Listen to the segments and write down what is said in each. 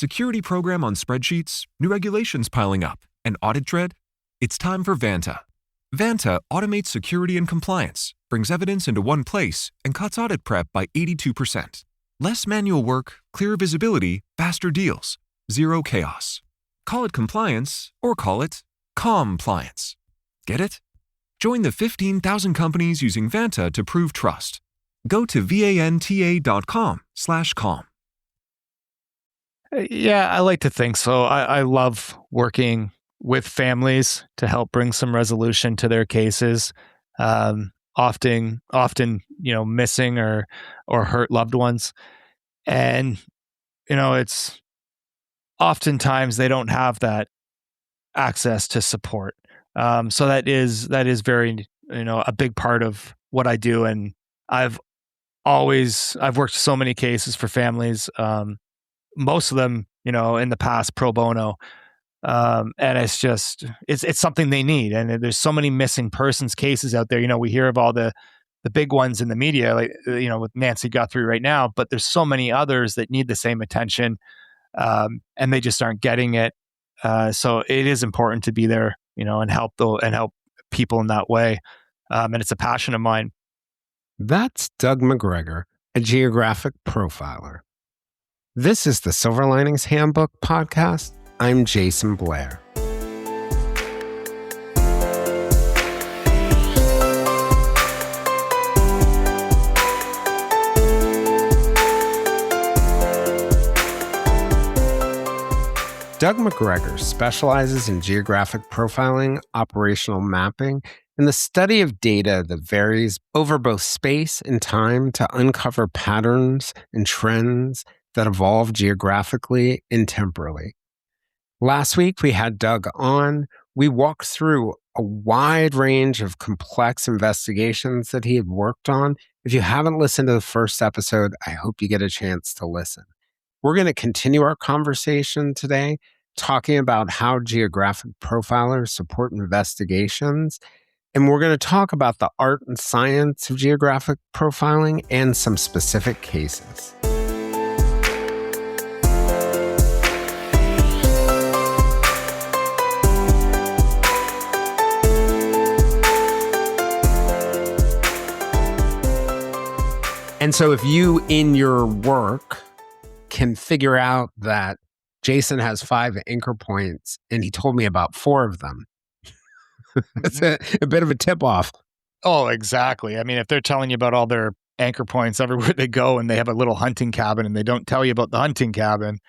Security program on spreadsheets, new regulations piling up, and audit dread? It's time for Vanta. Vanta automates security and compliance, brings evidence into one place, and cuts audit prep by 82%. Less manual work, clearer visibility, faster deals, zero chaos. Call it compliance or call it compliance. Get it? Join the 15,000 companies using Vanta to prove trust. Go to vanta.com/calm. Yeah, I like to think so. I love working with families to help bring some resolution to their cases. Often, missing or hurt loved ones. And, it's oftentimes they don't have that access to support. So that is very, a big part of what I do. And I've worked so many cases for families, most of them, in the past pro bono. And it's just, it's something they need. And there's so many missing persons cases out there. We hear of all the big ones in the media, like, with Nancy Guthrie right now, but there's so many others that need the same attention. And they just aren't getting it. So it is important to be there, and help people in that way. And it's a passion of mine. That's Doug MacGregor, a geographic profiler. This is the Silver Linings Handbook podcast. I'm Jason Blair. Doug MacGregor specializes in geographic profiling, operational mapping, and the study of data that varies over both space and time to uncover patterns and trends that evolve geographically and temporally. Last week, we had Doug on. We walked through a wide range of complex investigations that he had worked on. If you haven't listened to the first episode, I hope you get a chance to listen. We're going to continue our conversation today, talking about how geographic profilers support investigations. And we're going to talk about the art and science of geographic profiling and some specific cases. And so if you, in your work, can figure out that Jason has 5 anchor points and he told me about 4 of them, that's a bit of a tip-off. Oh, exactly. I mean, if they're telling you about all their anchor points everywhere they go and they have a little hunting cabin and they don't tell you about the hunting cabin.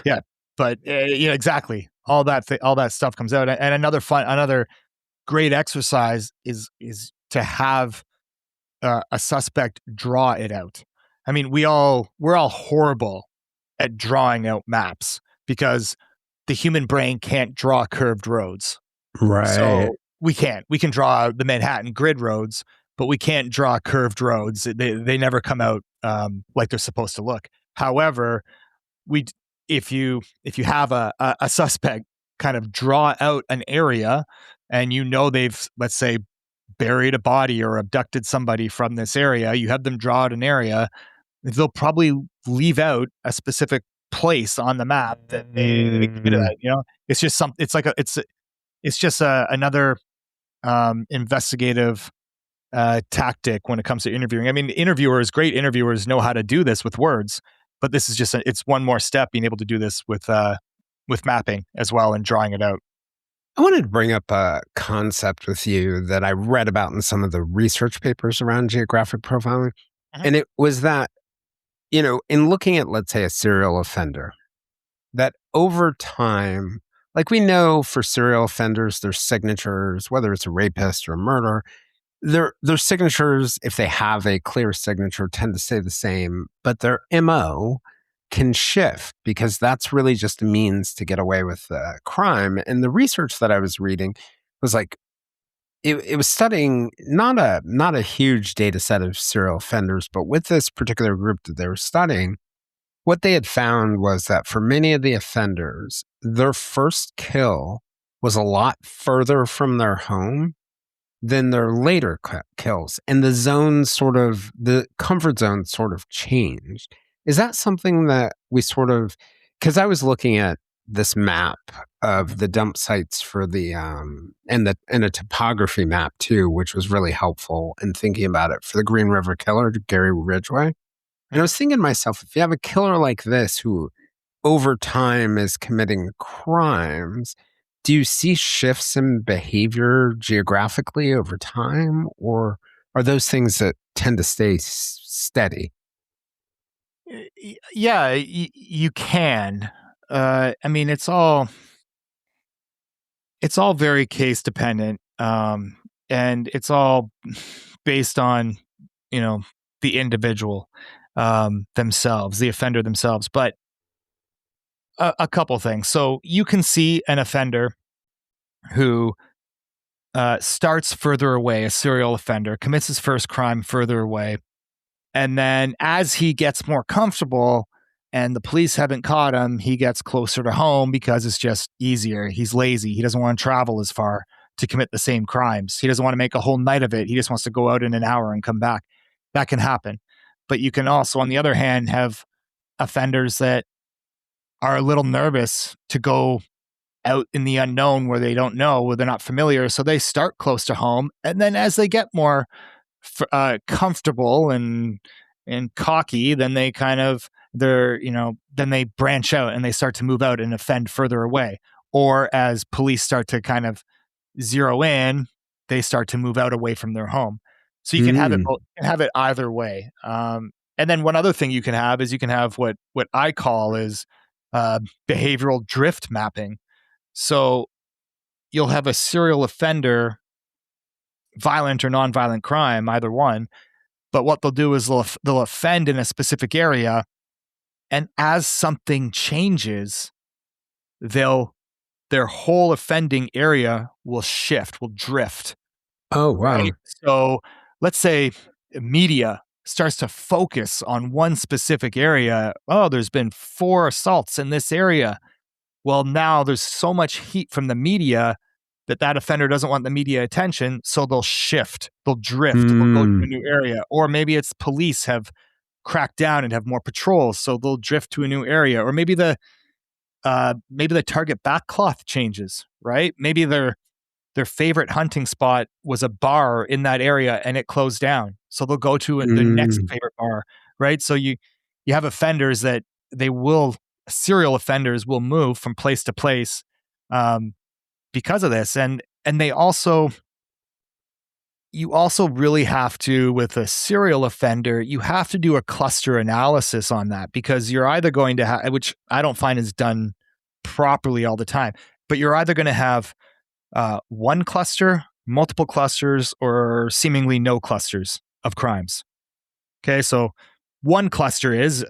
Yeah, but exactly. All that stuff comes out. And another great exercise is to have a suspect draw it out. I mean, we're all horrible at drawing out maps because the human brain can't draw curved roads. Right. So we can draw the Manhattan grid roads, but we can't draw curved roads. They never come out like they're supposed to look. However, if you have a suspect kind of draw out an area and they've, let's say, buried a body or abducted somebody from this area, you have them draw out an area, they'll probably leave out a specific place on the map that they committed that. It's just another investigative tactic when it comes to interviewing. I mean, great interviewers know how to do this with words, but this is it's one more step, being able to do this with mapping as well and drawing it out. I wanted to bring up a concept with you that I read about in some of the research papers around geographic profiling. Uh-huh. And it was that, in looking at, let's say, a serial offender, that over time, like we know for serial offenders, their signatures, whether it's a rapist or a murderer, their signatures, if they have a clear signature, tend to stay the same, but their MO can shift because that's really just a means to get away with the crime. And the research that I was reading was like, it was studying not a huge data set of serial offenders, but with this particular group that they were studying, what they had found was that for many of the offenders, their first kill was a lot further from their home than their later kills. And the comfort zone sort of changed. Is that something that we sort of because I was looking at this map of the dump sites for the and a topography map too, which was really helpful in thinking about it for the Green River Killer, Gary Ridgway. And I was thinking to myself, if you have a killer like this who over time is committing crimes, do you see shifts in behavior geographically over time, or are those things that tend to stay steady? Yeah, you can. I mean, it's all very case dependent, and it's all based on you know the individual themselves, the offender themselves. But a couple things. So you can see an offender who starts further away, a serial offender, commits his first crime further away. And then as he gets more comfortable and the police haven't caught him, he gets closer to home because it's just easier. He's lazy. He doesn't want to travel as far to commit the same crimes. He doesn't want to make a whole night of it. He just wants to go out in an hour and come back. That can happen. But you can also, on the other hand, have offenders that are a little nervous to go out in the unknown where they don't know, where they're not familiar. So they start close to home. And then as they get more comfortable and cocky, then they kind of then they branch out and they start to move out and offend further away. Or as police start to kind of zero in, they start to move out away from their home. So you can have it Mm. both, you can have it either way. And then one other thing you can have is you can have what I call is behavioral drift mapping. So you'll have a serial offender, violent or nonviolent crime, either one. But what they'll do is they'll offend in a specific area, and as something changes, their whole offending area will shift, will drift. Oh, wow. Right. So let's say media starts to focus on one specific area. Oh, there's been 4 assaults in this area. Well, now there's so much heat from the media that offender doesn't want the media attention, so they'll shift, they'll drift, they'll go to a Mm. new area. Or maybe it's police have cracked down and have more patrols, so they'll drift to a new area. Or maybe the target backcloth changes, right? Maybe their favorite hunting spot was a bar in that area and it closed down, so they'll go to the next Mm. favorite bar, right? So you have offenders that serial offenders will move from place to place because of this, and you also really have to, with a serial offender, you have to do a cluster analysis on that, because you're either going to have, which I don't find is done properly all the time, but you're either going to have one cluster, multiple clusters, or seemingly no clusters of crimes. Okay, so one cluster is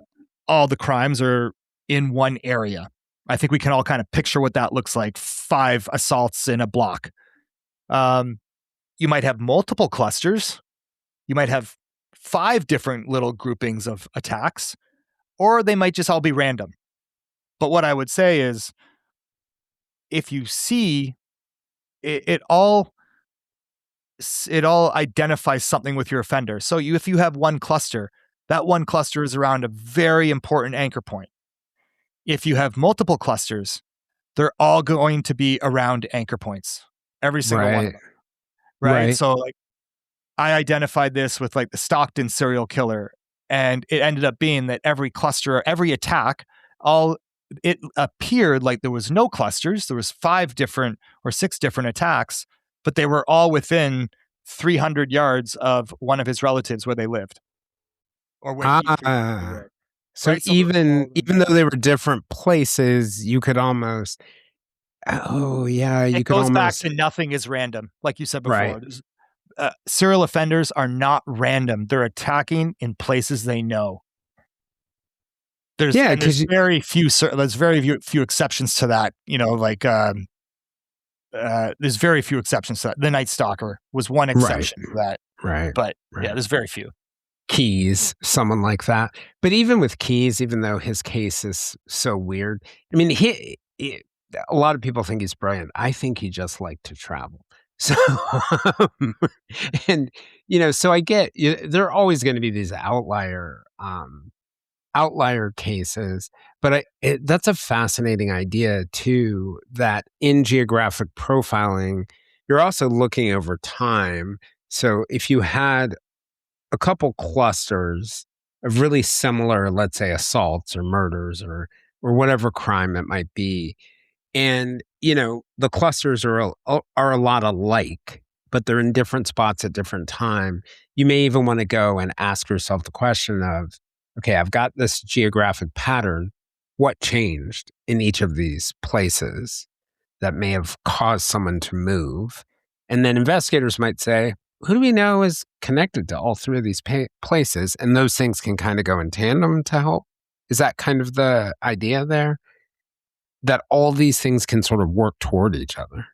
all the crimes are in one area. I think we can all kind of picture what that looks like: 5 assaults in a block. You might have multiple clusters. You might have 5 different little groupings of attacks, or they might just all be random. But what I would say is, if you see it all identifies something with your offender. So if you have one cluster, that one cluster is around a very important anchor point. If you have multiple clusters, they're all going to be around anchor points, every single one of Right. them, right? Right. So like, I identified this with like the Stockton serial killer, and it ended up being that every cluster, every attack, it appeared like there was no clusters. There was 5 different or 6 different attacks, but they were all within 300 yards of one of his relatives where they lived, or where he previously Ah. lived, So right? So they're even all in even that. though they were different places, you could almost oh, yeah, you It could goes back almost to nothing is random, like you said right. before. Serial offenders are not random. They're attacking in places they know. Yeah, There's 'cause there's very few exceptions to that. There's very few exceptions to that. The Night Stalker was one right, exception to that, right, but yeah, right. there's very few. Keys, someone like that. But even with Keys, even though his case is so weird, I mean, a lot of people think he's brilliant. I think he just liked to travel. So, um, and, so I get there are always going to be these outlier outlier cases, but that's a fascinating idea too, that in geographic profiling, you're also looking over time. So if you had a couple clusters of really similar, let's say, assaults or murders or whatever crime it might be, and the clusters are a lot alike, but they're in different spots at different time. You may even want to go and ask yourself the question of, okay, I've got this geographic pattern. What changed in each of these places that may have caused someone to move? And then investigators might say, who do we know is connected to all three of these places? And those things can kind of go in tandem to help. Is that kind of the idea there? That all these things can sort of work toward each other.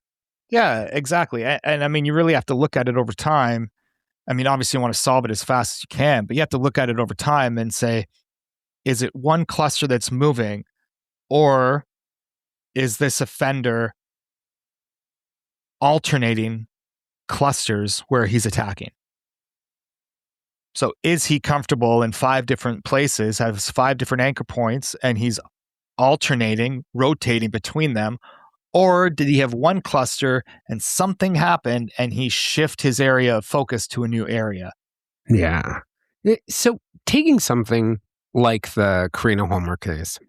Yeah, exactly. And I mean, you really have to look at it over time. I mean, obviously you want to solve it as fast as you can, but you have to look at it over time and say, is it one cluster that's moving, or is this offender alternating clusters where he's attacking? So is he comfortable in 5 different places, has 5 different anchor points, and he's alternating, rotating between them? Or did he have one cluster and something happened and he shift his area of focus to a new area? Yeah. So taking something like the Karina Holmer case,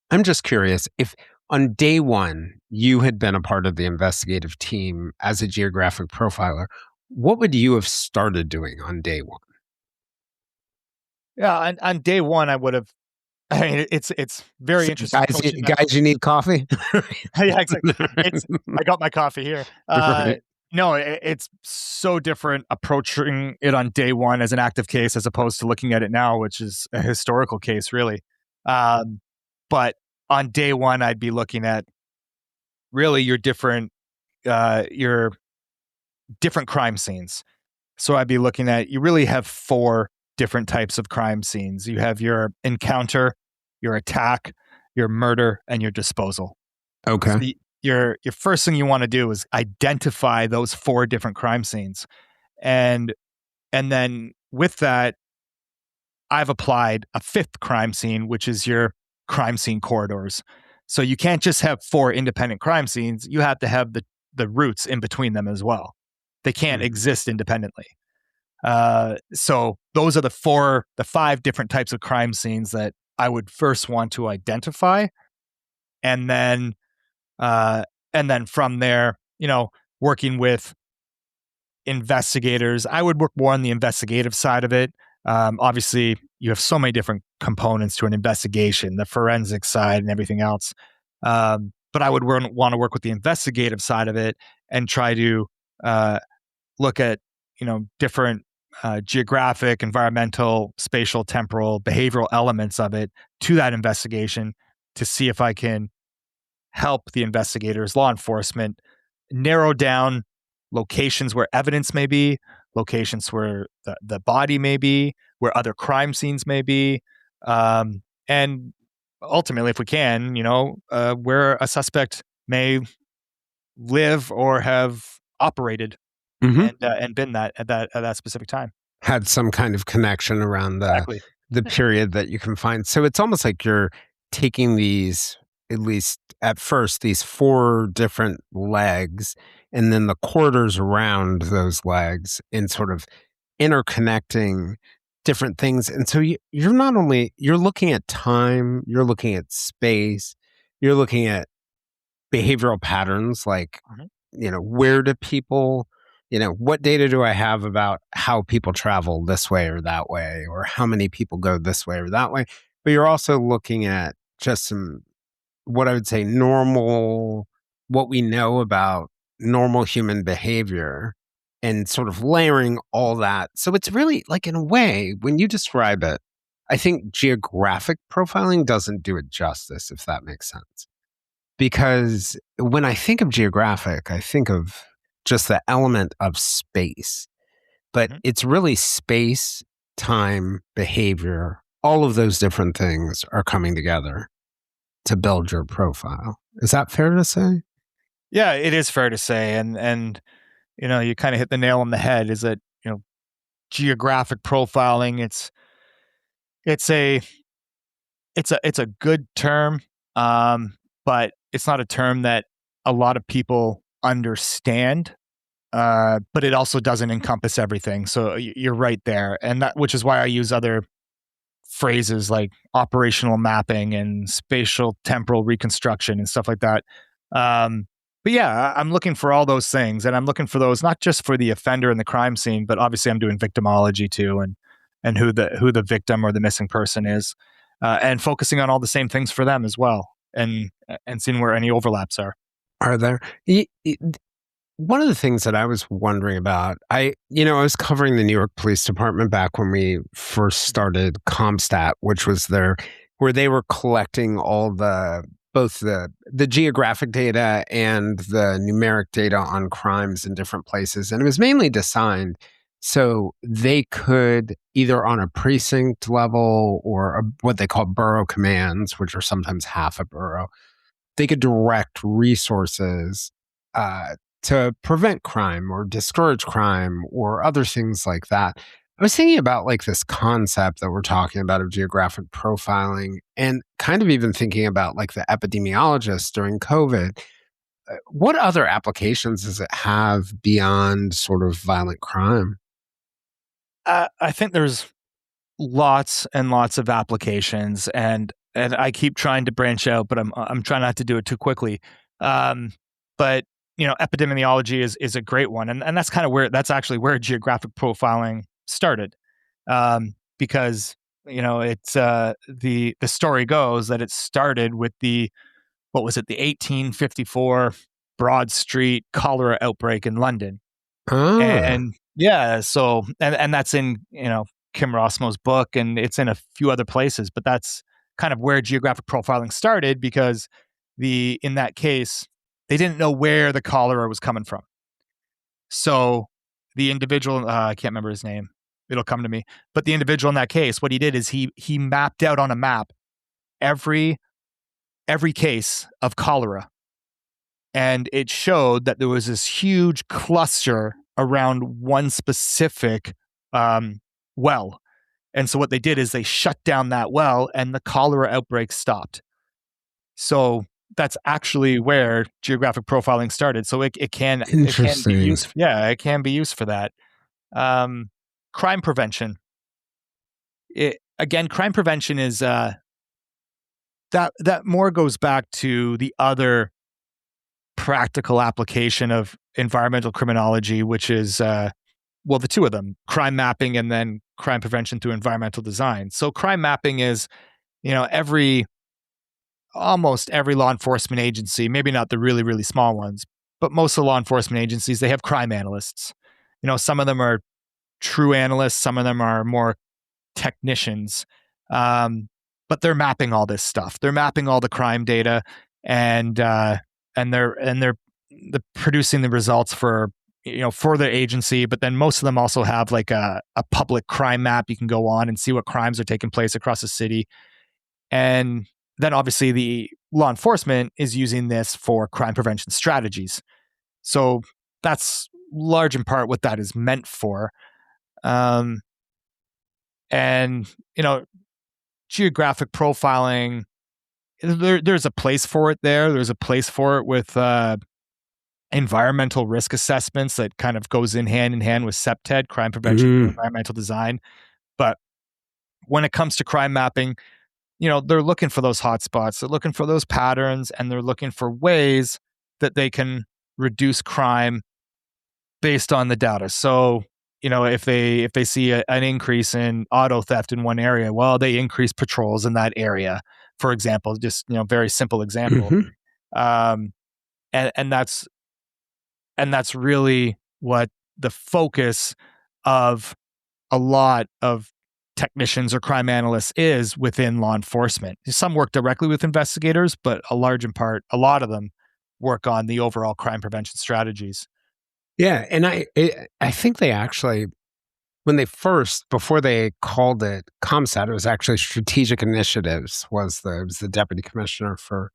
I'm just curious if on day one you had been a part of the investigative team as a geographic profiler, what would you have started doing on day one? Yeah, on day one, I would have. I mean, it's very interesting. Guys, you need coffee? Yeah, exactly. I got my coffee here. Right. No, it's so different approaching it on day one as an active case as opposed to looking at it now, which is a historical case, really. But on day one, I'd be looking at really your different crime scenes. So I'd be looking at, you really have 4 different types of crime scenes. You have your encounter, your attack, your murder, and your disposal. Okay. So your first thing you want to do is identify those 4 different crime scenes. And then with that, I've applied a 5th crime scene, which is your crime scene corridors. So you can't just have 4 independent crime scenes. You have to have the routes in between them as well. They can't exist independently. So those are the 5 different types of crime scenes that I would first want to identify. And then from there, working with investigators, I would work more on the investigative side of it. Obviously you have so many different components to an investigation, the forensic side and everything else. But I would want to work with the investigative side of it and try to, look at, different geographic, environmental, spatial, temporal, behavioral elements of it to that investigation to see if I can help the investigators, law enforcement, narrow down locations where evidence may be, locations where the body may be, where other crime scenes may be, and ultimately, if we can, where a suspect may live or have operated and been at that specific time. Had some kind of connection around Exactly. the period that you can find. So it's almost like you're taking these, at least at first, these 4 different legs, and then the corridors around those legs, and sort of interconnecting different things. And so you're not only, you're looking at time, you're looking at space, you're looking at behavioral patterns, like, where do people, what data do I have about how people travel this way or that way, or how many people go this way or that way? But you're also looking at just some, what I would say, what we know about normal human behavior, and sort of layering all that. So it's really like, in a way, when you describe it, I think geographic profiling doesn't do it justice, if that makes sense. Because when I think of geographic, I think of just the element of space, but it's really space, time, behavior, all of those different things are coming together to build your profile. Is that fair to say? Yeah, it is fair to say. And you kind of hit the nail on the head, is that, geographic profiling, it's a it's a good term, but it's not a term that a lot of people understand. But it also doesn't encompass everything. So you're right there, and that which is why I use other phrases like operational mapping and spatial temporal reconstruction and stuff like that. But yeah, I'm looking for all those things, and I'm looking for those not just for the offender and the crime scene, but obviously I'm doing victimology too, and who the victim or the missing person is, and focusing on all the same things for them as well, and seeing where any overlaps are. Are there? One of the things that I was wondering about, I was covering the New York Police Department back when we first started CompStat, which was where they were collecting all both the geographic data and the numeric data on crimes in different places. And it was mainly designed so they could either on a precinct level or what they call borough commands, which are sometimes half a borough, they could direct resources to prevent crime or discourage crime or other things like that. I was thinking about like this concept that we're talking about of geographic profiling and kind of even thinking about like the epidemiologists during COVID. What other applications does it have beyond sort of violent crime? I think there's lots and lots of applications, and I keep trying to branch out, but I'm trying not to do it too quickly. But epidemiology is a great one, and that's kind of that's actually where geographic profiling started, because it's the story goes that it started with the 1854 Broad Street cholera outbreak in London. Ah, And yeah, so and that's in Kim Rossmo's book, and it's in a few other places, but that's kind of where geographic profiling started, because in that case they didn't know where the cholera was coming from. So the individual, I can't remember his name, it'll come to me, but the individual in that case, what he did is he mapped out on a map every case of cholera, and it showed that there was this huge cluster around one specific well. And so what they did is they shut down that well, and the cholera outbreak stopped. So that's actually where geographic profiling started. So it can be interesting. used. Yeah, it can be used for that. Crime prevention. Crime prevention is that more goes back to the other practical application of environmental criminology, which is the two of them, crime mapping and then crime prevention through environmental design. So crime mapping is, almost every law enforcement agency, maybe not the really, really small ones, but most of the law enforcement agencies, they have crime analysts. Some of them are true analysts, some of them are more technicians. But they're mapping all this stuff. They're mapping all the crime data, and they're producing the results for their agency. But then most of them also have like a public crime map. You can go on and see what crimes are taking place across the city. And then obviously the law enforcement is using this for crime prevention strategies. So that's large in part what that is meant for. And geographic profiling, there's a place for it there. There's a place for it with environmental risk assessments that kind of goes in hand with CPTED, crime prevention and environmental design. But when it comes to crime mapping, they're looking for those hotspots, they're looking for those patterns, and they're looking for ways that they can reduce crime based on the data. So, if they see an increase in auto theft in one area, well, they increase patrols in that area, for example. Just very simple example. And that's really what the focus of a lot of technicians or crime analysts is within law enforcement. Some work directly with investigators, but a lot of them work on the overall crime prevention strategies. Yeah, and I think they actually, before they called it CompStat, it was actually Strategic Initiatives. It was the deputy commissioner for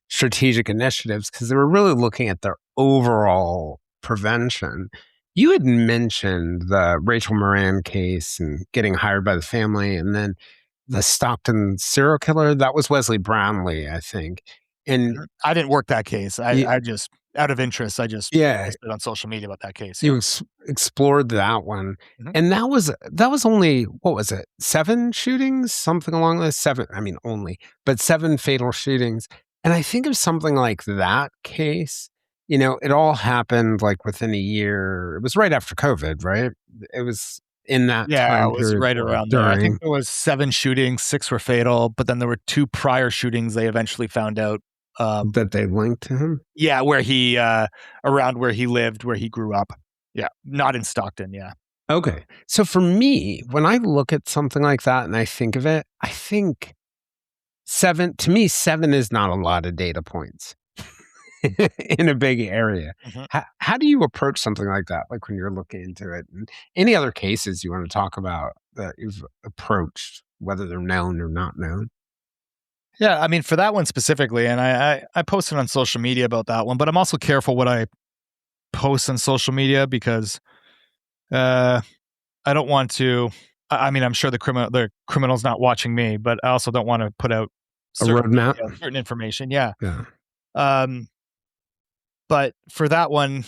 strategic initiatives, because they were really looking at their overall prevention. You had mentioned the Rachel Moran case and getting hired by the family, and then the Stockton serial killer. That was Wesley Brownlee, I think. And I didn't work that case. Ye- I just, out of interest, I just yeah, posted on social media about that case. you explored that one. Mhm. And that was only, what was it, 7 shootings, something along those 7. I mean, only, but 7 fatal shootings. And I think of something like that case. It all happened like within a year. It was right after COVID, right? It was in that Yeah, time it was period right or around there. I think during there was 7 shootings, 6 were fatal, but then there were 2 prior shootings they eventually found out. that they linked to him. Yeah, where he around where he lived, where he grew up. Yeah, not in Stockton. Yeah. Okay. So for me, when I look at something like that and I think of it, I think 7 is not a lot of data points in a big area. Mhm. How do you approach something like that? Like when you're looking into it, and any other cases you want to talk about that you've approached, whether they're known or not known? Yeah, I mean, for that one specifically, and I posted on social media about that one, but I'm also careful what I post on social media because I don't want to. I mean, I'm sure the criminal's not watching me, but I also don't want to put out A certain roadmap? details, certain information. Yeah. Yeah. Um, but for that one,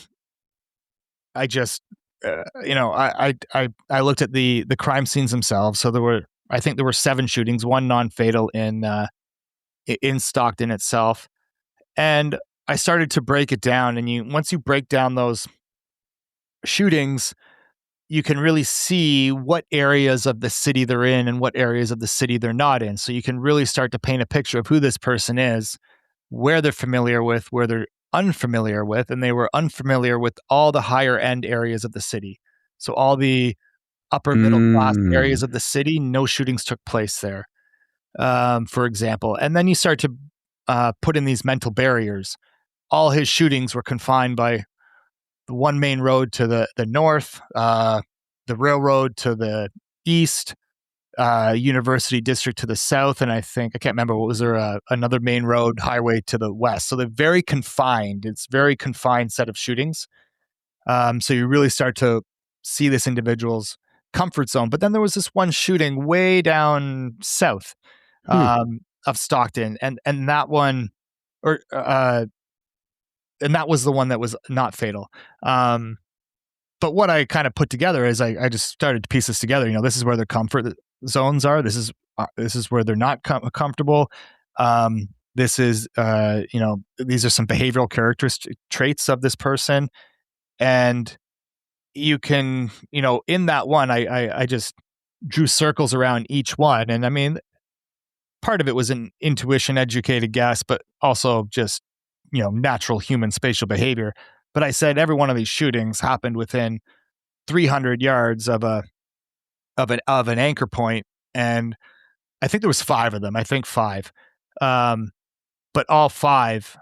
I just, I looked at the crime scenes themselves. So I think there were 7 shootings, 1 non-fatal in Stockton itself, and I started to break it down. And once you break down those shootings, you can really see what areas of the city they're in and what areas of the city they're not in. So you can really start to paint a picture of who this person is, where they're familiar with, where they're unfamiliar with, and they were unfamiliar with all the higher end areas of the city. So all the upper middle class Mm. areas of the city, no shootings took place there, for example. And then you start to put in these mental barriers. All his shootings were confined by the one main road to the north, the railroad to the east, University District to the south, and I can't remember, what was there, another main road highway to the west. So they're very confined. It's very confined set of shootings. So you really start to see this individual's comfort zone. But then there was this one shooting way down south Hmm. of Stockton, and that one, or and that was the one that was not fatal. But what I kind of put together is I just started to piece this together. This is where their comfort zones are. This is where they're not comfortable. This is these are some behavioral characteristic traits of this person, and you can in that one I just drew circles around each one, and I mean part of it was an intuition educated guess, but also just natural human spatial behavior. But I said every one of these shootings happened within 300 yards of an anchor point, and I think there was 5 of them. I think 5, but all 5.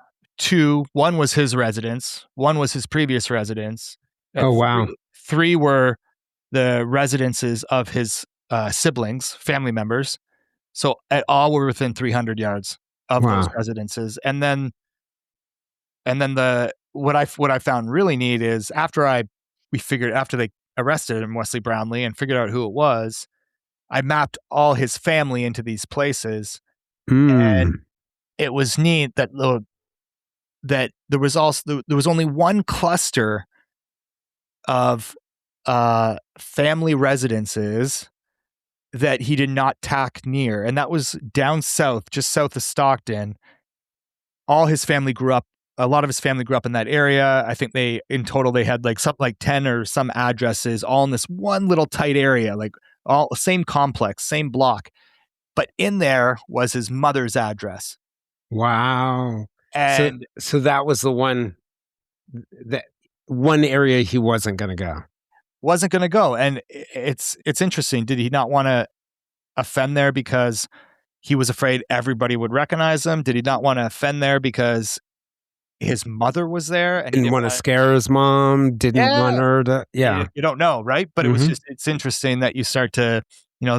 1 was his residence, 1 was his previous residence, and Oh, wow. three were the residences of his siblings, family members. So all were within 300 yards of those Wow. residences, and then what I found really neat is after they arrested him, Wesley Brownlee, and figured out who it was, I mapped all his family into these places, and Mm. it was neat that there was only one cluster of family residences that he did not tack near, and that was down south, just south of Stockton. All his family grew up. A lot of his family grew up in that area. I think in total they had like something like 10 or some addresses, all in this one little tight area, like all same complex, same block. But in there was his mother's address, Wow. and So that was the that one area he wasn't going to go. wasn't going to go. And it's interesting. Did he not want to offend there because he was afraid everybody would recognize him? Did he not want to offend there because his mother was there and he Didn't want to scare his mom. Didn't want her to. Yeah. You don't know, right? But it was Mhm. it's interesting that you start to,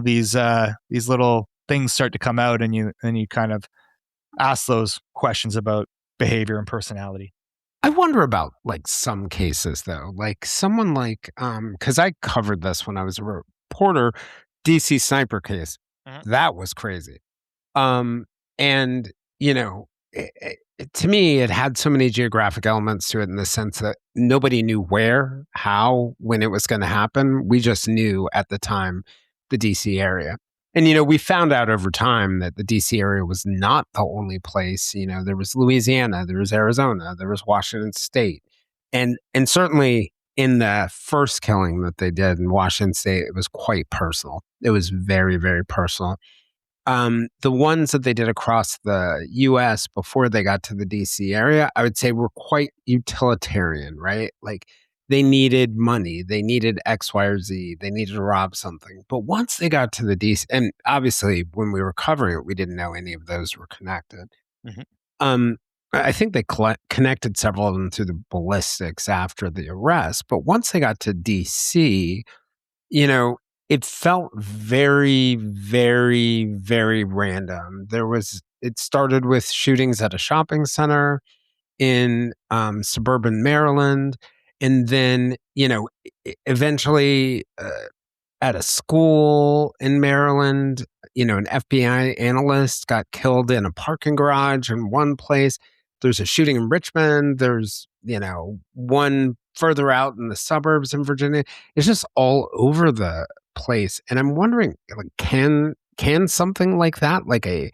these little things start to come out, and you kind of ask those questions about behavior and personality. I wonder about like some cases though, like someone like because I covered this when I was a reporter, DC sniper case. That was crazy. And, you know, to me, it had so many geographic elements to it in the sense that nobody knew where, how, when it was going to happen. We just knew at the time the DC area. And, you know, we found out over time that the DC area was not the only place. You know, there was Louisiana, there was Arizona, there was Washington State. And certainly in the first killing that they did in Washington State, it was quite personal. It was very, very personal. The ones that they did across the US before they got to the DC area, I would say were quite utilitarian, right? Like they needed money, they needed X, Y, or Z, they needed to rob something. But once they got to the DC, and obviously when we were covering it, we didn't know any of those were connected. I think they connected several of them through the ballistics after the arrest. But once they got to DC, you know, it felt very, very, very random. It started with shootings at a shopping center in suburban Maryland. And then, you know, eventually at a school in Maryland, you know, an FBI analyst got killed in a parking garage in one place. There's a shooting in Richmond. There's, you know, one further out in the suburbs in Virginia. It's just all over the place. And I'm wondering, like, can something like that, like I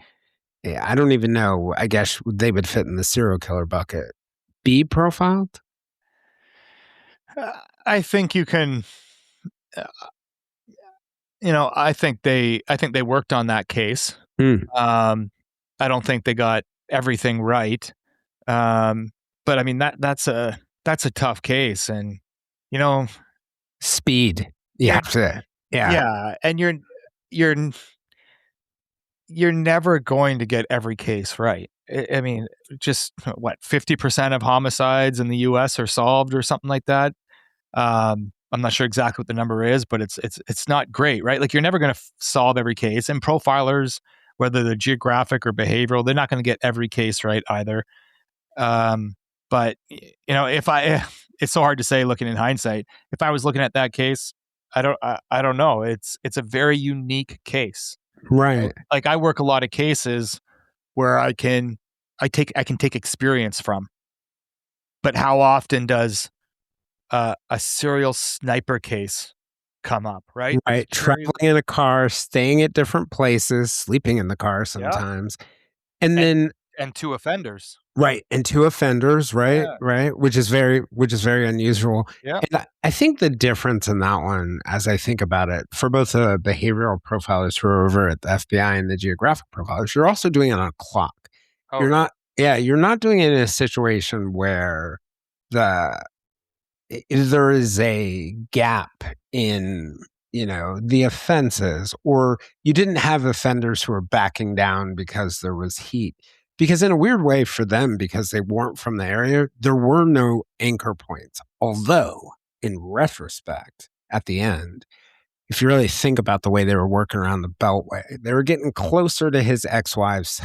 don't even know, I guess they would fit in the serial killer bucket, be profiled? I think you can. You know, I think they worked on that case. I don't think they got everything right. But I mean that's a tough case, and you know, speed. You have to, yeah, and you're never going to get every case right. I mean, just what 50% of homicides in the U.S. are solved, or something like that. I'm not sure exactly what the number is, but it's not great, right? Like you're never going to solve every case, and profilers, whether they're geographic or behavioral, they're not going to get every case right either. But you know, it's so hard to say looking in hindsight. If I was looking at that case, I don't know. It's a very unique case, right? Like I work a lot of cases where I can take experience from, but how often does a serial sniper case come up, right? Right. Traveling in a car, staying at different places, sleeping in the car sometimes. And then two offenders. Right. And two offenders, right? Yeah. Right. Which is very unusual. Yeah. And I think the difference in that one, as I think about it, for both the behavioral profilers who are over at the FBI and the geographic profilers, you're also doing it on a clock. You're not doing it in a situation where there is a gap in, you know, the offenses, or you didn't have offenders who were backing down because there was heat. Because in a weird way for them, because they weren't from the area, there were no anchor points. Although, in retrospect, at the end, if you really think about the way they were working around the Beltway, they were getting closer to his ex-wife's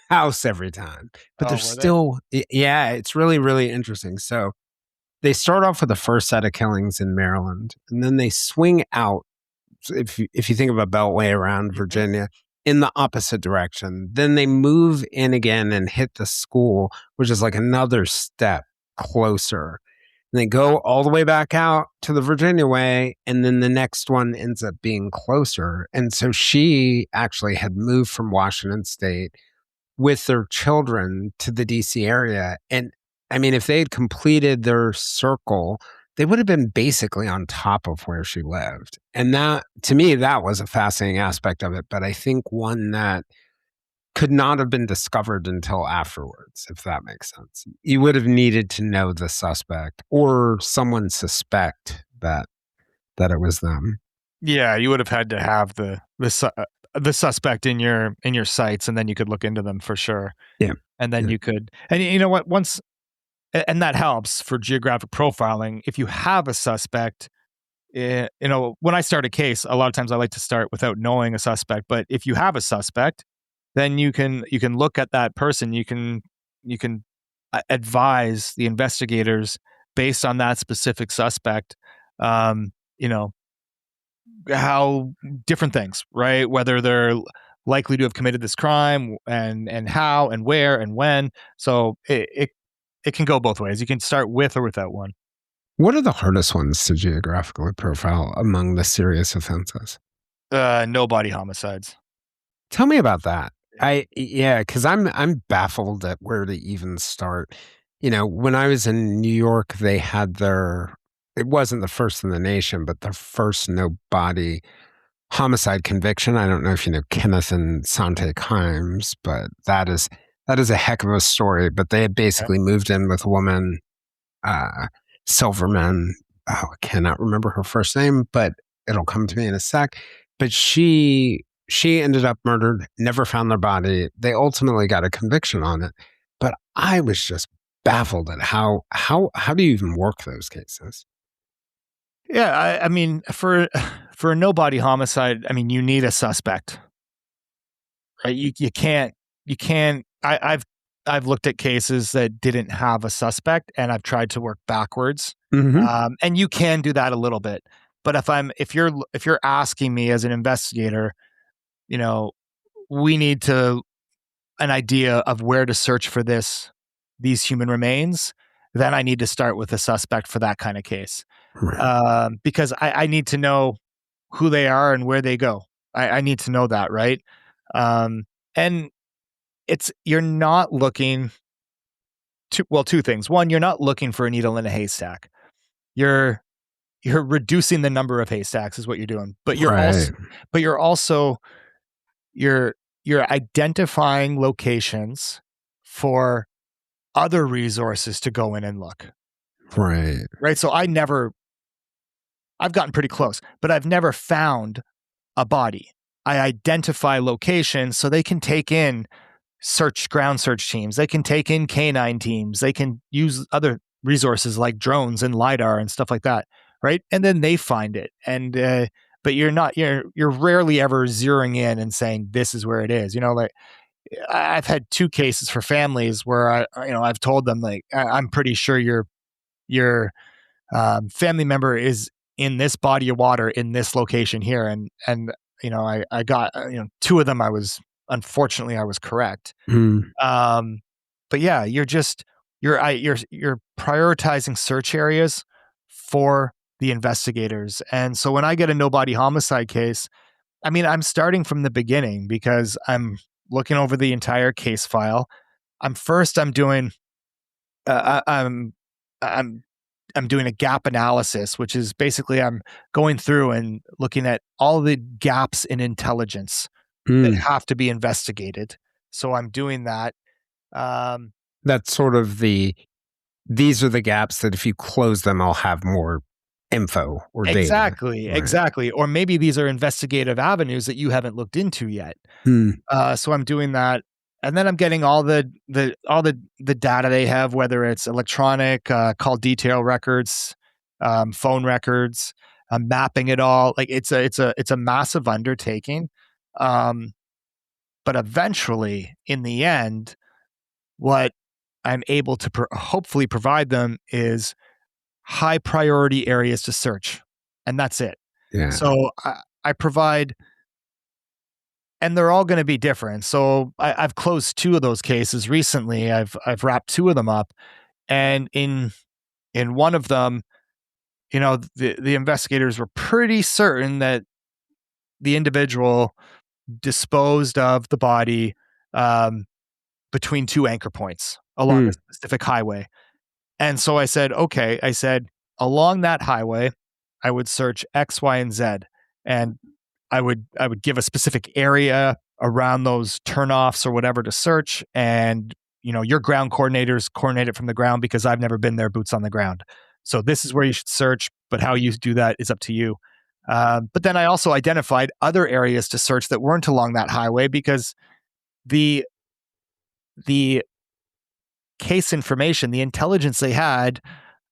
house every time. But they're still, it's really, really interesting. So they start off with the first set of killings in Maryland, and then they swing out, if you think of a Beltway around Virginia, in the opposite direction. Then they move in again and hit the school, which is like another step closer. And they go all the way back out to the Virginia way, and then the next one ends up being closer. And so she actually had moved from Washington State with their children to the DC area. And I mean, if they had completed their circle, they would have been basically on top of where she lived. And that, to me, that was a fascinating aspect of it. But I think one that could not have been discovered until afterwards, if that makes sense. You would have needed to know the suspect, or someone suspect that it was them. Yeah, you would have had to have the suspect in your sights, and then you could look into them for sure. Yeah. And then you could, and you know what, and that helps for geographic profiling. If you have a suspect, you know, when I start a case, a lot of times I like to start without knowing a suspect. But if you have a suspect, then you can look at that person. You can advise the investigators based on that specific suspect. You know, how different things, right? Whether they're likely to have committed this crime and how and where and when. So it can go both ways. You can start with or without one. What are the hardest ones to geographically profile among the serious offenses? No body homicides. Tell me about that. Because I'm baffled at where to even start. When I was in New York, they had it wasn't the first in the nation, but the first no body homicide conviction. I don't know if you know Kenneth and Sante Kimes, but that is a heck of a story. But they had Okay. basically moved in with a woman, Silverman. Oh, I cannot remember her first name, but it'll come to me in a sec. But she ended up murdered, never found their body. They ultimately got a conviction on it. But I was just baffled at how do you even work those cases? Yeah, I mean, for a no body homicide, I mean, you need a suspect, right? You can't. I've looked at cases that didn't have a suspect, and I've tried to work backwards. Mm-hmm. And you can do that a little bit, but if you're asking me as an investigator, you know, we need an idea of where to search for these human remains. Then I need to start with a suspect for that kind of case, Right. because I need to know who they are and where they go. I need to know that, right? Um, and you're not looking two things. One, you're not looking for a needle in a haystack. You're reducing the number of haystacks is what you're doing. But Right. you're also you're identifying locations for other resources to go in and look. Right. Right. So I've gotten pretty close, but I've never found a body. I identify locations so they can take in ground search teams. They can take in canine teams. They can use other resources like drones and LiDAR and stuff like that. Right. And then they find it. But you're rarely ever zeroing in and saying, this is where it is. Like I've had two cases for families where I've told them like, I'm pretty sure your family member is in this body of water in this location here, and I got two of them. Unfortunately I was correct. Mm. But yeah, you're prioritizing search areas for the investigators, and so when I get a no body homicide case, I mean I'm starting from the beginning because I'm looking over the entire case file. I'm doing I'm doing a gap analysis, which is basically I'm going through and looking at all the gaps in intelligence that Mm. have to be investigated. So I'm doing that. Um, That's sort of these are the gaps that if you close them, I'll have more info or data. exactly, Right. exactly. Or maybe these are investigative avenues that you haven't looked into yet. Mm. So I'm doing that, and then I'm getting all the data they have, whether it's electronic, call detail records, phone records. I'm mapping it all. Like it's a massive undertaking, um, but eventually, in the end, what I'm able to hopefully provide them is high priority areas to search, and that's it. Yeah. So I provide, and they're all going to be different. So I've closed two of those cases recently. I've wrapped two of them up, and in one of them, the investigators were pretty certain that the individual disposed of the body um, between two anchor points along a Mm. specific highway. And so I said, okay, along that highway, I would search X, Y, and Z. And I would give a specific area around those turnoffs or whatever to search. And, your ground coordinators coordinate it from the ground because I've never been there, boots on the ground. So this is where you should search, but how you do that is up to you. But then I also identified other areas to search that weren't along that highway because the the case information, the intelligence they had,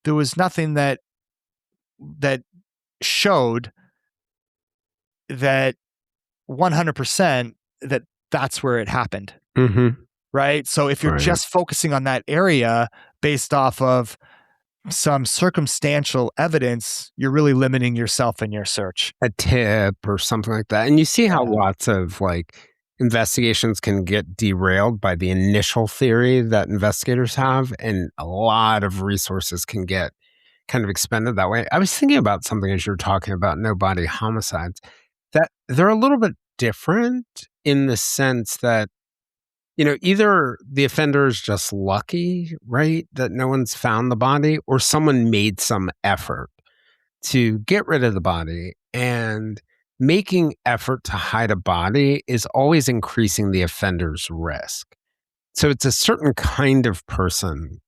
there was nothing that showed that 100% that that's where it happened, Mm-hmm. right? So if you're Right. just focusing on that area based off of some circumstantial evidence, you're really limiting yourself in your search. A tip or something like that. And you see how lots of like investigations can get derailed by the initial theory that investigators have, and a lot of resources can get kind of expended that way. I was thinking about something as you were talking about no body homicides, that they're a little bit different in the sense that, either the offender is just lucky, right, that no one's found the body, or someone made some effort to get rid of the body. And making effort to hide a body is always increasing the offender's risk. So it's a certain kind of person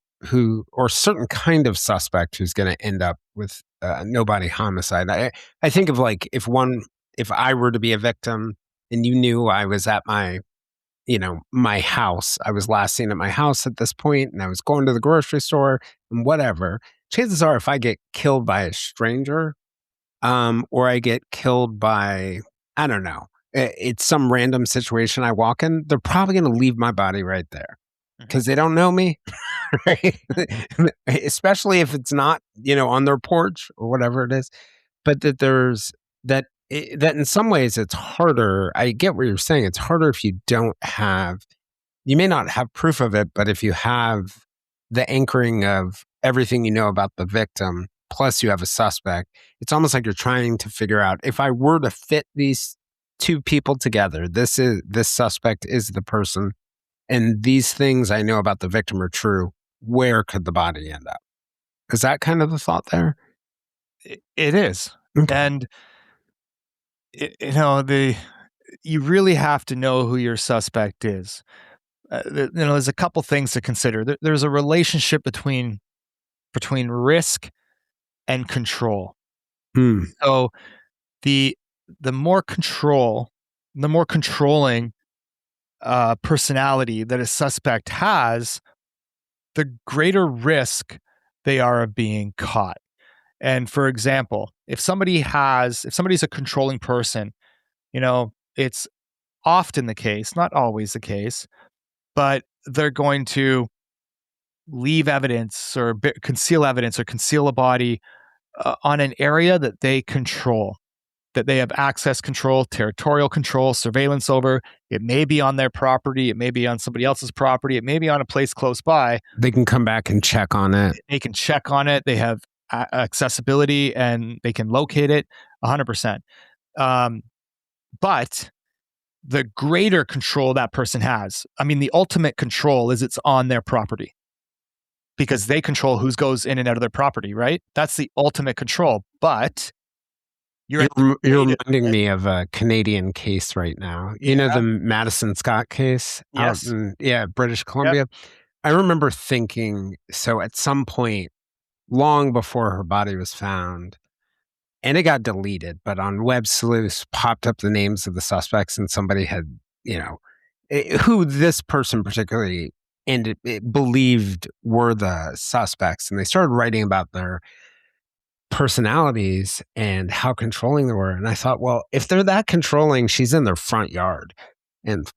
or certain kind of suspect who's going to end up with no body homicide. I think of like if I were to be a victim and you knew I was at my house, I was last seen at my house at this point, and I was going to the grocery store and whatever, chances are if I get killed by a stranger, or I get killed by, I don't know, it's some random situation I walk in, they're probably going to leave my body right there because they don't know me, right? Especially if it's not, on their porch or whatever it is. But that in some ways it's harder. I get what you're saying. It's harder if you you may not have proof of it, but if you have the anchoring of everything you know about the victim, plus you have a suspect, it's almost like you're trying to figure out, if I were to fit these two people together, this suspect is the person, and these things I know about the victim are true, where could the body end up? Is that kind of the thought there? It is. Okay. And you really have to know who your suspect is. There's a couple things to consider. There's a relationship between risk and control. So the more controlling personality that a suspect has, the greater risk they are of being caught. And for example, if somebody's a controlling person, it's often the case, not always the case, but they're going to leave evidence or conceal evidence or conceal a body on an area that they control, that they have access control, territorial control, surveillance over. It may be on their property. It may be on somebody else's property. It may be on a place close by. They can come back and check on it. They can check on it. They have accessibility and they can locate it 100%. But the greater control that person has, the ultimate control is it's on their property, because they control who goes in and out of their property, right? That's the ultimate control. But you're reminding me of a Canadian case right now. You know, the Madison Scott case out in British Columbia. Yep. I remember thinking, so at some point, long before her body was found, and it got deleted, but on Web Sleuths popped up the names of the suspects, and somebody had, who this person particularly believed were the suspects, and they started writing about their personalities and how controlling they were. And I thought, well, if they're that controlling, she's in their front yard, and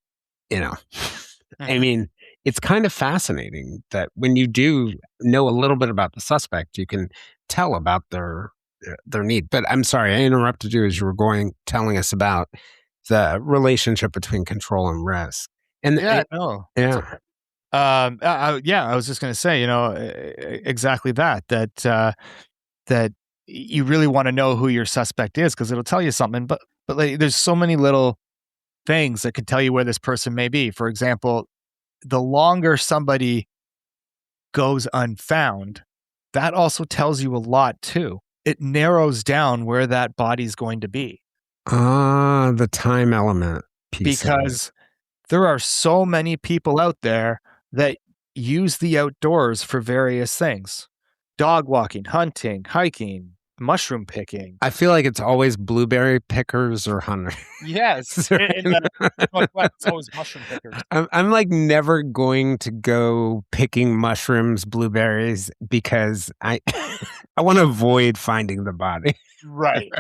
it's kind of fascinating that when you do know a little bit about the suspect, you can tell about their need. But I'm sorry, I interrupted you as you were telling us about the relationship between control and risk. And I was just going to say, exactly that you really want to know who your suspect is, because it'll tell you something. But there's so many little things that could tell you where this person may be. For example, the longer somebody goes unfound, that also tells you a lot too. It narrows down where that body's going to be. The time element piece. Because there are so many people out there that use the outdoors for various things. Dog walking, hunting, hiking, mushroom picking. I feel like it's always blueberry pickers or hunters. Yes. It's always mushroom pickers. I'm like never going to go picking mushrooms, blueberries, because I want to avoid finding the body. Right.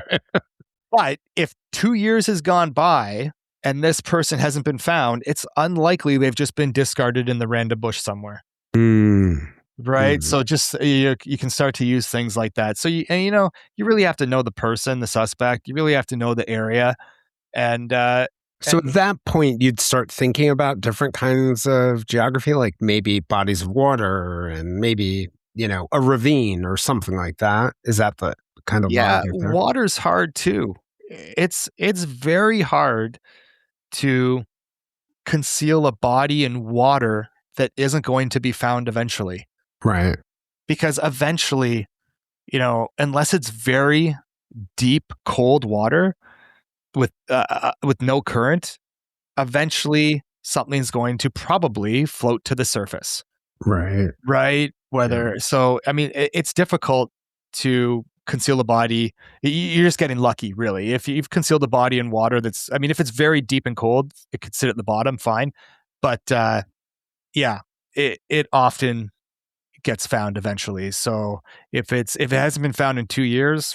But if 2 years has gone by and this person hasn't been found, it's unlikely they've just been discarded in the random bush somewhere. Right. Mhm. So just you can start to use things like that. So you really have to know the person, the suspect. You really have to know the area, and So at that point, you'd start thinking about different kinds of geography, like maybe bodies of water and maybe, a ravine or something like that. Is that the kind of yeah, logic there? water's hard too. It's very hard to conceal a body in water that isn't going to be found eventually, Right. because eventually, unless it's very deep, cold water with no current, eventually something's going to probably float to the surface, Right. right? Yeah. I mean, it's difficult to conceal a body. You're just getting lucky, really. If you've concealed a body in water I mean, if it's very deep and cold, it could sit at the bottom, fine. But yeah, it often gets found eventually. So if it hasn't been found in 2 years,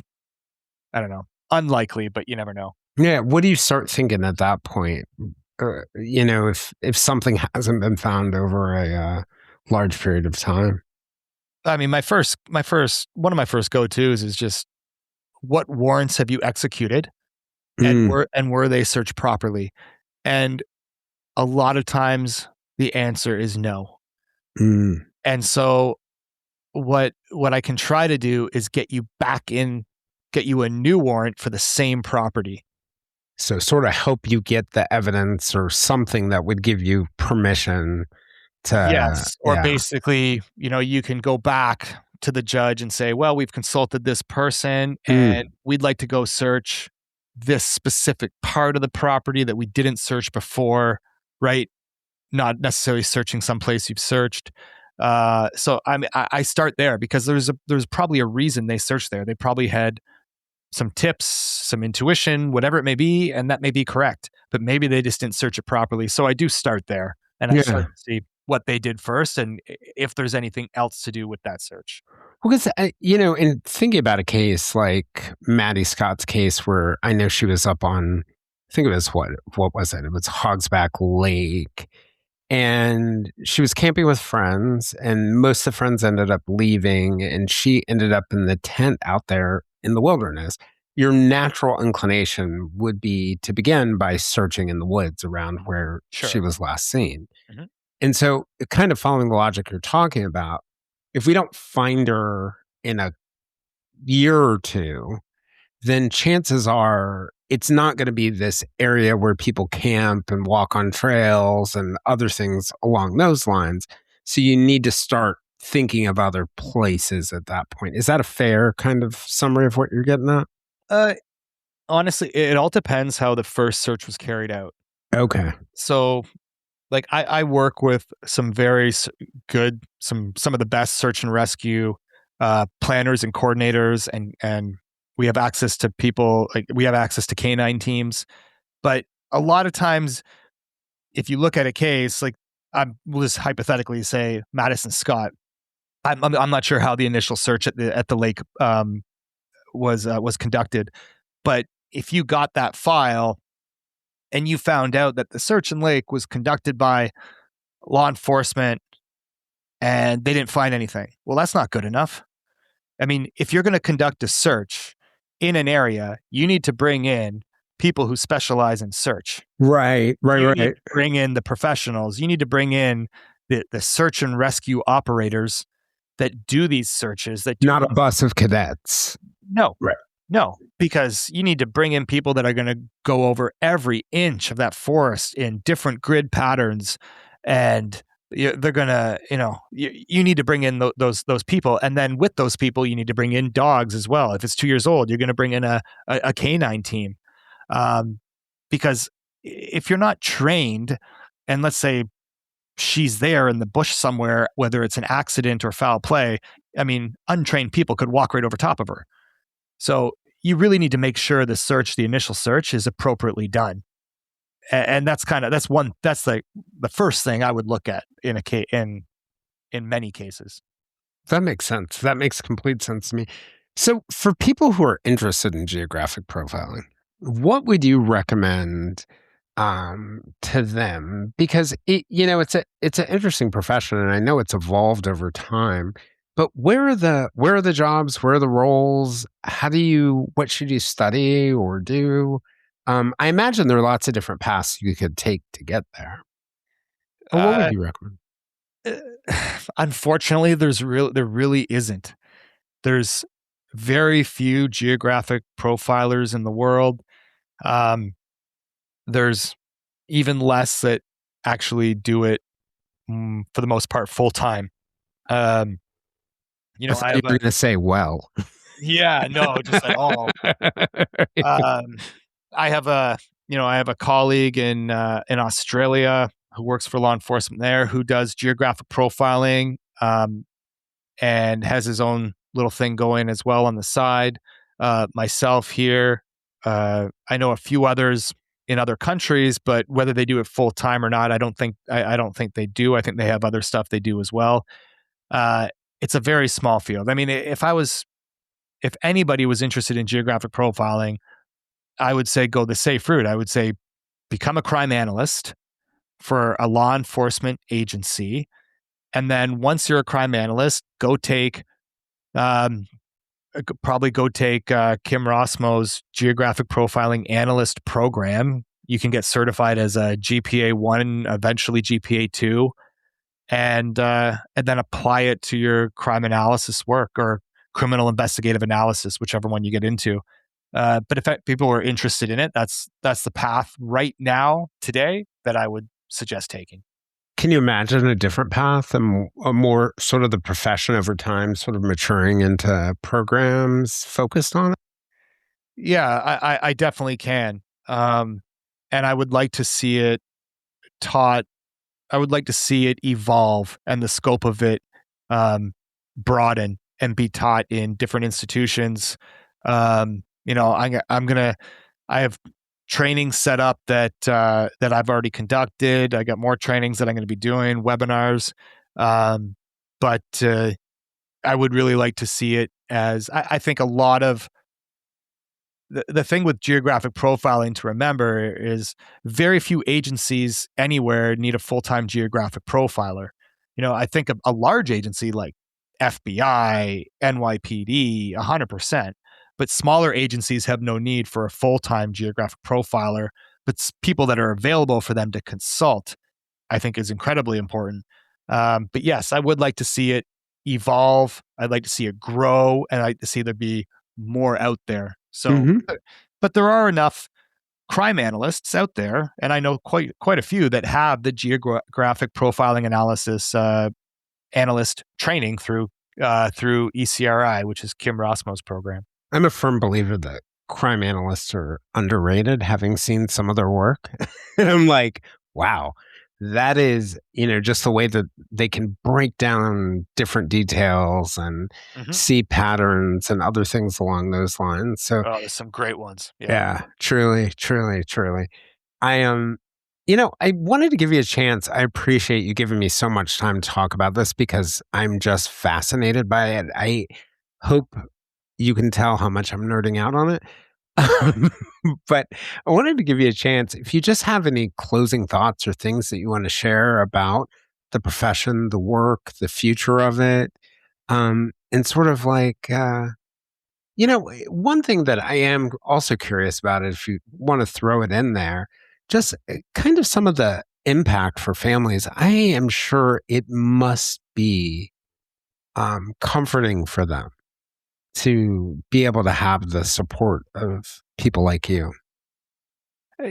I don't know. Unlikely, but you never know. Yeah. What do you start thinking at that point? If something hasn't been found over a large period of time. I mean, one of my first go-tos is just, what warrants have you executed, and Mm, were they searched properly? And a lot of times the answer is no. mm. And so what I can try to do is get you a new warrant for the same property. So sort of help you get the evidence or something that would give you permission to, Yes, or yeah. basically, you can go back to the judge and say, "Well, we've consulted this person and Mm, we'd like to go search this specific part of the property that we didn't search before," right? Not necessarily searching someplace you've searched. So I start there because there's probably a reason they searched there. They probably had some tips, some intuition, whatever it may be, and that may be correct. But maybe they just didn't search it properly. So I do start there, and I yeah. start to see what they did first, and if there's anything else to do with that search. Because, in thinking about a case like Maddie Scott's case, where I know she was up on, I think it was what was it? It was Hogsback Lake. And she was camping with friends, and most of the friends ended up leaving, and she ended up in the tent out there in the wilderness. Your natural inclination would be to begin by searching in the woods around where she Sure. was last seen. Mhm. And so, kind of following the logic you're talking about, if we don't find her in a year or two, then chances are it's not going to be this area where people camp and walk on trails and other things along those lines. So you need to start thinking of other places at that point. Is that a fair kind of summary of what you're getting at? Uh, Honestly, it all depends how the first search was carried out. Okay. So, like, I work with some very good, some of the best search and rescue planners and coordinators, and we have access to people, like we have access to canine teams. But a lot of times, if you look at a case, like, we'll just hypothetically say Madison Scott. I'm not sure how the initial search at the lake was conducted, but if you got that file and you found out that the search in lake was conducted by law enforcement and they didn't find anything, well, that's not good enough. I mean, if you're going to conduct a search in an area, you need to bring in people who specialize in search. Right, right, You need right. to bring in the professionals. You need to bring in the search and rescue operators that do these searches, that do Not a them. bus of cadets. No, Right. no, because you need to bring in people that are going to go over every inch of that forest in different grid patterns, and they're going to, you need to bring in those people, and then with those people, you need to bring in dogs as well. If it's 2 years old, you're going to bring in a canine team, because if you're not trained, and let's say she's there in the bush somewhere, whether it's an accident or foul play, I mean, untrained people could walk right over top of her. So you really need to make sure the initial search is appropriately done. And that's like the first thing I would look at in a case, in many cases. That makes sense. That makes complete sense to me. So, for people who are interested in geographic profiling, what would you recommend to them? Because it's an interesting profession, and I know it's evolved over time. But where are the jobs? Where are the roles? What should you study or do? I imagine there are lots of different paths you could take to get there. But what would Uh, you recommend? Unfortunately, there really isn't. There's very few geographic profilers in the world. Um, there's even less that actually do it for the most part full time. Um, I I thought you have were a going to say well. yeah, no, just at all. Um, I have a colleague in Australia who works for law enforcement there who does geographic profiling and has his own little thing going as well on the side. Myself here, I know a few others in other countries, but whether they do it full time or not, I don't think they do. I think they have other stuff they do as well. Uh, it's a very small field. I mean, if anybody was interested in geographic profiling, I would say go the safe route. I would say become a crime analyst for a law enforcement agency. And then once you're a crime analyst, um, probably go take Kim Rossmo's geographic profiling analyst program. You can get certified as a GPA 1, eventually GPA 2, and then apply it to your crime analysis work or criminal investigative analysis, whichever one you get into. But if people are interested in it, that's the path right now today that I would suggest taking. Can you imagine a different path and a more sort of the profession over time, sort of maturing into programs focused on it? Yeah, I definitely can, and I would like to see it taught. I would like to see it evolve and the scope of it broaden and be taught in different institutions. I have training set up that I've already conducted. I got more trainings that I'm going to be doing, webinars. But I would really like to see it as I think a lot of the thing with geographic profiling to remember is very few agencies anywhere need a full-time geographic profiler. I think a large agency like FBI, NYPD, 100%, but smaller agencies have no need for a full-time geographic profiler, but people that are available for them to consult, I think is incredibly important. But yes, I would like to see it evolve. I'd like to see it grow, and I'd like to see there be more out there. So, Hmm. but there are enough crime analysts out there, and I know quite a few that have the geographic profiling analysis analyst training through ECRI, which is Kim Rossmo's program. I'm a firm believer that crime analysts are underrated, having seen some of their work. And I'm like, wow, that is, just the way that they can break down different details and Mm-hmm. see patterns and other things along those lines. So, Oh, there's some great ones. yeah, truly, truly, truly. I wanted to give you a chance. I appreciate you giving me so much time to talk about this because I'm just fascinated by it. I hope you can tell how much I'm nerding out on it. But I wanted to give you a chance. If you just have any closing thoughts or things that you want to share about the profession, the work, the future of it, and sort of like, one thing that I am also curious about, if you want to throw it in there, just kind of some of the impact for families. I am sure it must be comforting for them to be able to have the support of people like you.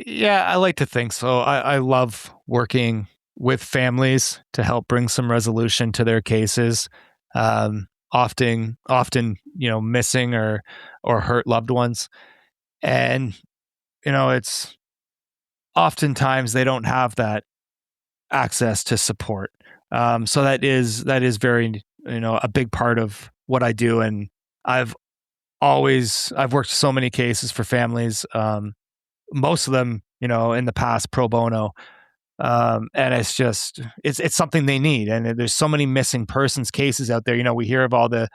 Yeah, I like to think so. I love working with families to help bring some resolution to their cases. Often, missing or hurt loved ones, and it's oftentimes they don't have that access to support. So that is very a big part of what I do, and I've I've worked so many cases for families. Most of them, in the past pro bono. And it's something they need. And there's so many missing persons cases out there. We hear of all the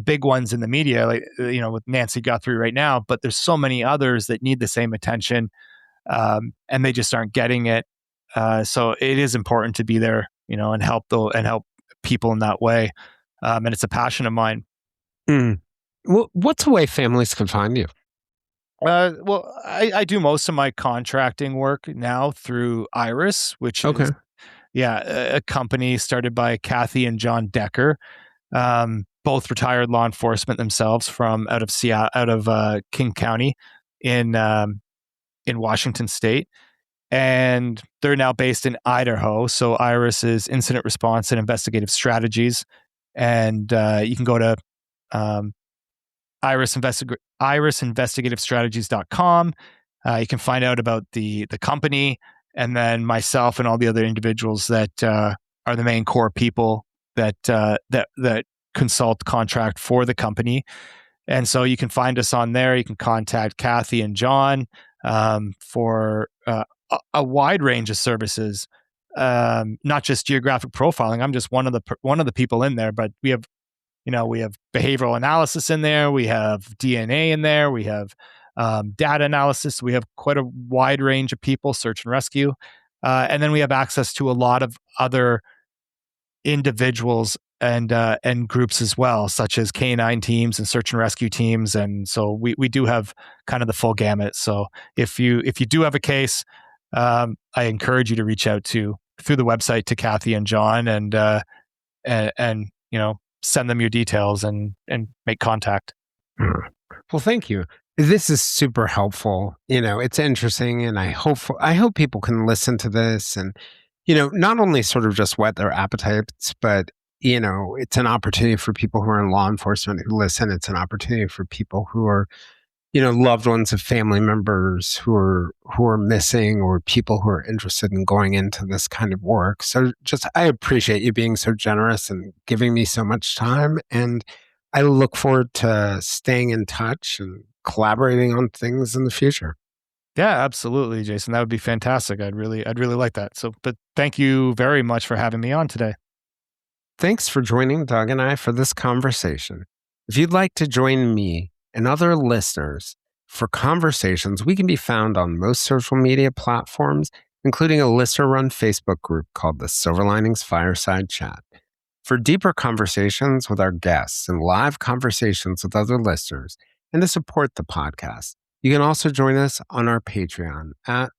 big ones in the media, like, with Nancy Guthrie right now, but there's so many others that need the same attention. and they just aren't getting it. So it is important to be there, and help people in that way. And it's a passion of mine. What's a way families can find you? Well, I do most of my contracting work now through Iris, which is a company started by Kathy and John Decker, both retired law enforcement themselves from out of King County in Washington State. And they're now based in Idaho. So Iris is Incident Response and Investigative Strategies. And you can go to irisinvestigativestrategies.com. You can find out about the company, and then myself and all the other individuals that are the main core people that consult contract for the company. And so you can find us on there. You can contact Kathy and John for a wide range of services, not just geographic profiling. I'm just one of the people in there, but we have behavioral analysis in there. We have DNA in there. We have data analysis. We have quite a wide range of people, search and rescue. And then we have access to a lot of other individuals and groups as well, such as K9 teams and search and rescue teams. And so we do have kind of the full gamut. So if you do have a case, I encourage you to reach out through the website to Kathy and John and send them your details and make contact. Well, thank you. This is super helpful. It's interesting, and I hope people can listen to this and, not only sort of just whet their appetites, but, it's an opportunity for people who are in law enforcement who listen. It's an opportunity for people who are, loved ones of family members who are missing, or people who are interested in going into this kind of work. So I appreciate you being so generous and giving me so much time. And I look forward to staying in touch and collaborating on things in the future. Yeah, absolutely, Jason. That would be fantastic. I'd really like that. So, but thank you very much for having me on today. Thanks for joining Doug and I for this conversation. If you'd like to join me and other listeners for conversations, we can be found on most social media platforms, including a listener-run Facebook group called the Silver Linings Fireside Chat. For deeper conversations with our guests and live conversations with other listeners, and to support the podcast, you can also join us on our Patreon at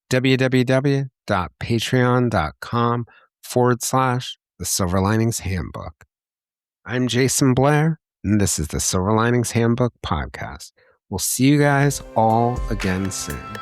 www.patreon.com/The Silver Linings Handbook. I'm Jason Blair, and this is the Silver Linings Handbook podcast. We'll see you guys all again soon.